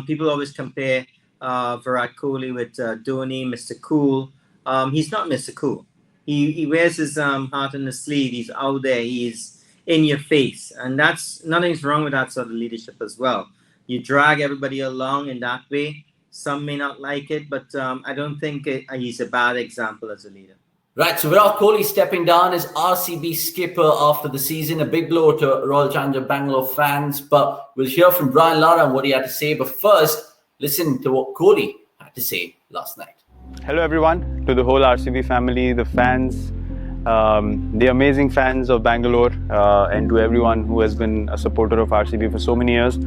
People always compare Virat Kohli with Dhoni, Mr. Cool. He's not Mr. Cool. He wears his heart on his sleeve. He's out there. He's in your face, and that's nothing's wrong with that sort of leadership as well. You drag everybody along in that way. Some may not like it, but I don't think he's a bad example as a leader. Right, so Virat Kohli stepping down as RCB skipper after the season. A big blow to Royal Challengers Bangalore fans. But we'll hear from Brian Lara and what he had to say. But first, listen to what Kohli had to say last night. Hello everyone, to the whole RCB family, the fans, the amazing fans of Bangalore, and to everyone who has been a supporter of RCB for so many years.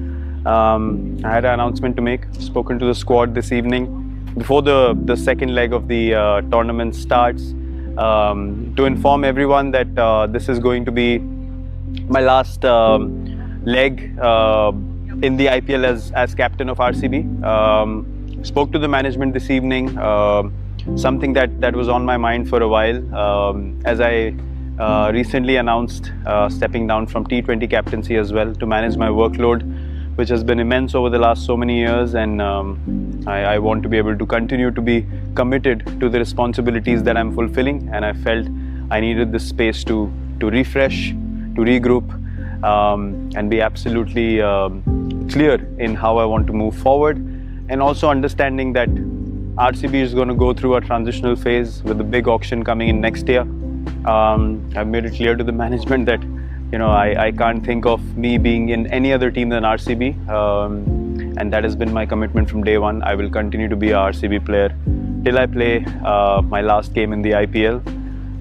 I had an announcement to make. Spoken to the squad this evening before the second leg of the tournament starts, to inform everyone that this is going to be my last leg in the IPL as captain of RCB. Spoke to the management this evening, something that was on my mind for a while, as I recently announced stepping down from T20 captaincy as well to manage my workload, which has been immense over the last so many years, and I want to be able to continue to be committed to the responsibilities that I'm fulfilling, and I felt I needed this space to refresh, to regroup, and be absolutely clear in how I want to move forward, and also understanding that RCB is going to go through a transitional phase with the big auction coming in next year. I've made it clear to the management that I can't think of me being in any other team than RCB, and that has been my commitment from day one. I will continue to be a RCB player till I play my last game in the IPL.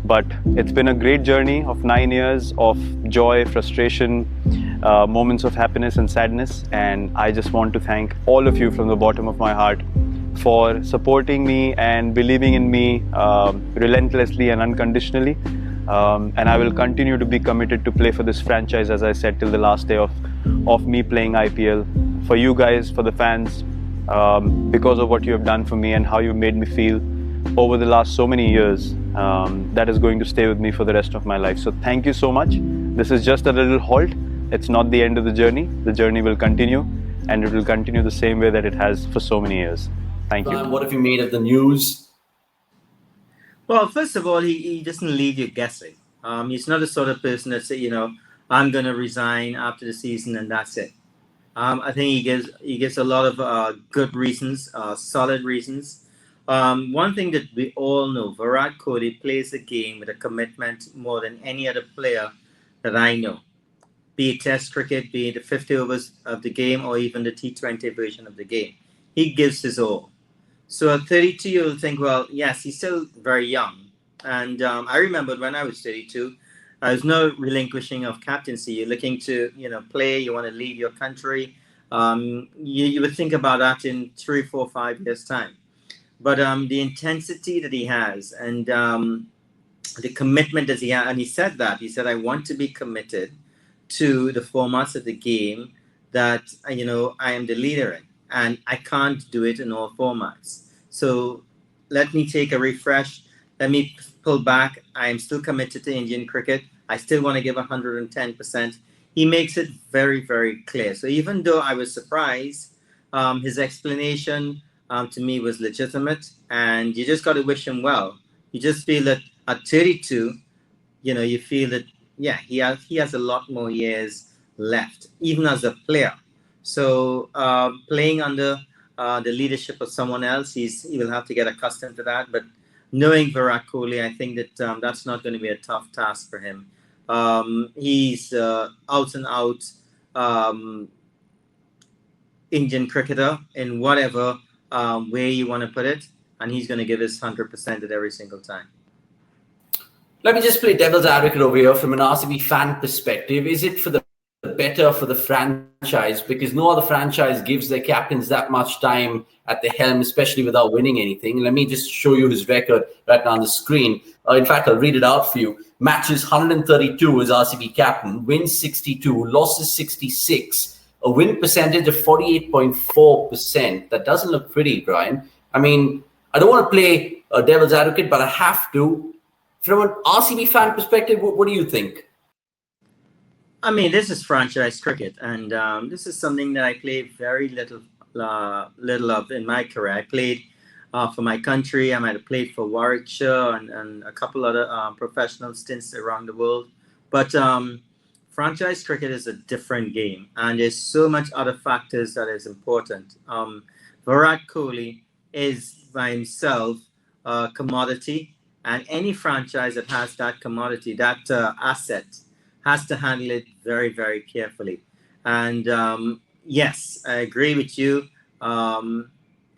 But it's been a great journey of 9 years of joy, frustration, moments of happiness and sadness, and I just want to thank all of you from the bottom of my heart for supporting me and believing in me relentlessly and unconditionally. And I will continue to be committed to play for this franchise, as I said, till the last day of me playing IPL. For you guys, for the fans, because of what you have done for me and how you made me feel over the last so many years, that is going to stay with me for the rest of my life. So thank you so much. This is just a little halt. It's not the end of the journey. The journey will continue, and it will continue the same way that it has for so many years. Thank you. What have you made of the news? Well, first of all, he doesn't leave you guessing. He's not the sort of person that say, I'm going to resign after the season and that's it. I think he gives a lot of good reasons, solid reasons. One thing that we all know, Virat Kohli plays the game with a commitment more than any other player that I know. Be it Test cricket, be it the 50 overs of the game, or even the T20 version of the game. He gives his all. So at 32, you'll think, well, yes, he's still very young. And I remembered when I was 32, there's no relinquishing of captaincy. You're looking to, play. You want to lead your country. You would think about that in 3, 4, 5 years' time. But the intensity that he has and the commitment that he has, and he said that. He said, I want to be committed to the formats of the game that, I am the leader in. And I can't do it in all formats. So let me take a refresh. Let me pull back. I am still committed to Indian cricket. I still want to give 110%. He makes it very, very clear. So even though I was surprised, his explanation to me was legitimate. And you just got to wish him well. You just feel that at 32, you feel that, yeah, he has a lot more years left, even as a player. So playing under the leadership of someone else, he will have to get accustomed to that. But knowing Virat Kohli, I think that that's not going to be a tough task for him. He's out and out Indian cricketer in whatever way you want to put it, and he's going to give his 100% at every single time. Let me just play devil's advocate over here from an RCB fan perspective. Is it for the better for the franchise, because no other franchise gives their captains that much time at the helm, especially without winning anything? Let me just show you his record right now on the screen. In fact, I'll read it out for you. Matches 132 as RCB captain, wins 62, losses 66, a win percentage of 48.4%. That doesn't look pretty, Brian. I mean, I don't want to play devil's advocate, but I have to. From an RCB fan perspective, what do you think? I mean, this is franchise cricket, and this is something that I play very little little of in my career. I played for my country. I might have played for Warwickshire and a couple other professional stints around the world. But franchise cricket is a different game, and there's so much other factors that is important. Virat Kohli is by himself a commodity, and any franchise that has that commodity, that asset, has to handle it very, very carefully. And yes, I agree with you.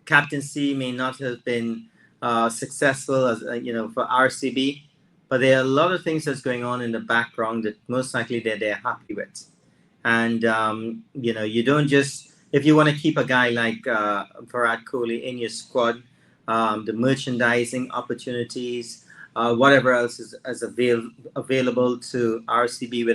Captaincy may not have been successful as for RCB, but there are a lot of things that's going on in the background that most likely they're happy with. And you don't just, if you want to keep a guy like Virat Kohli in your squad, the merchandising opportunities, whatever else is available to RCB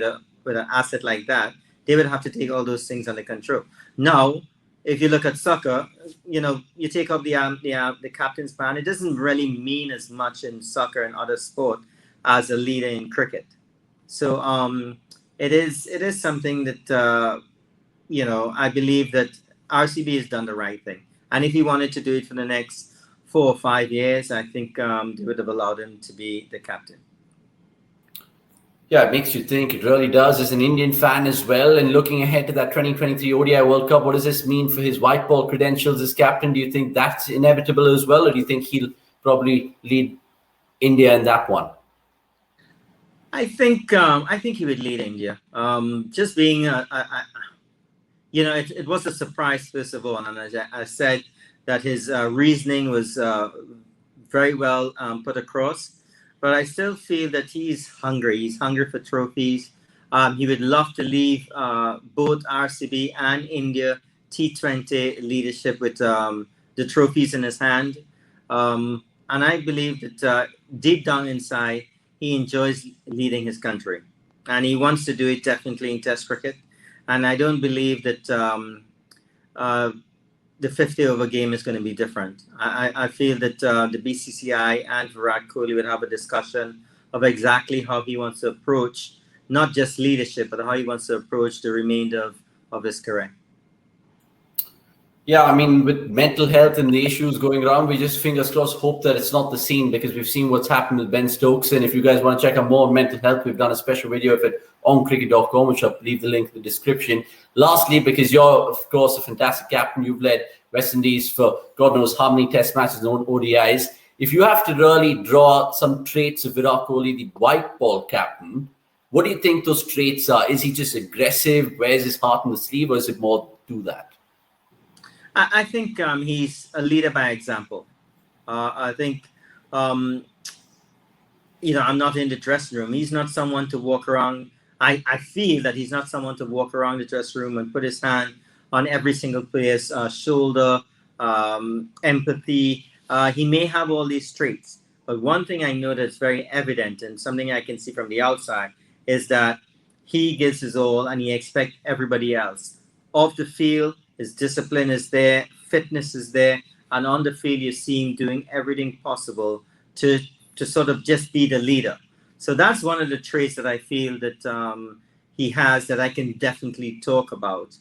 with an asset like that, they would have to take all those things under control. Now, if you look at soccer, you take up the captain's band. It doesn't really mean as much in soccer and other sport as a leader in cricket. So it is something that I believe that RCB has done the right thing. And if he wanted to do it for the next 4 or 5 years, I think they would have allowed him to be the captain. Yeah, it makes you think. It really does. As an Indian fan as well, and looking ahead to that 2023 ODI World Cup, what does this mean for his white ball credentials as captain? Do you think that's inevitable as well, or do you think he'll probably lead India in that one? I think he would lead India. Just being it was a surprise first of all, and as I said that his reasoning was very well put across. But I still feel that he's hungry. He's hungry for trophies. He would love to leave both RCB and India T20 leadership with the trophies in his hand. And I believe that deep down inside, he enjoys leading his country. And he wants to do it definitely in Test cricket. And I don't believe that the 50-over game is going to be different. I feel that the BCCI and Virat Kohli would have a discussion of exactly how he wants to approach not just leadership, but how he wants to approach the remainder of his career. Yeah, I mean, with mental health and the issues going around, we just fingers crossed hope that it's not the scene, because we've seen what's happened with Ben Stokes. And if you guys want to check out more on mental health, we've done a special video of it on cricket.com, which I'll leave the link in the description. Lastly, because you're, of course, a fantastic captain, you've led West Indies for God knows how many test matches and ODIs. If you have to really draw some traits of Virat Kohli, the white ball captain, what do you think those traits are? Is he just aggressive, wears his heart on the sleeve, or is it more to that? I think he's a leader by example. I think, I'm not in the dressing room. He's not someone to walk around. I feel that he's not someone to walk around the dressing room and put his hand on every single player's shoulder, empathy. He may have all these traits. But one thing I know that's very evident and something I can see from the outside is that he gives his all and he expects everybody else. Off the field, his discipline is there, fitness is there, and on the field you see him doing everything possible to sort of just be the leader. So that's one of the traits that I feel that he has that I can definitely talk about.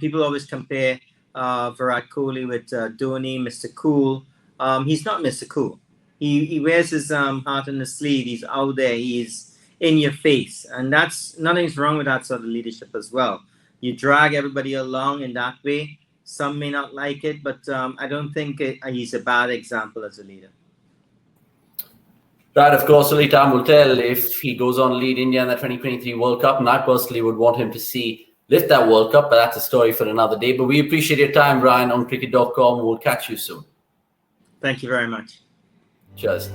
People always compare Virat Kohli with Dhoni, Mr. Cool. He's not Mr. Cool. He wears his heart on the sleeve. He's out there. He's in your face. And nothing's wrong with that sort of leadership as well. You drag everybody along in that way. Some may not like it, but I don't think he's a bad example as a leader. Right, of course, only time will tell if he goes on to lead India in the 2023 World Cup. And I personally would want him to lift that World Cup, but that's a story for another day. But we appreciate your time, Brian, on cricket.com. We'll catch you soon. Thank you very much. Cheers.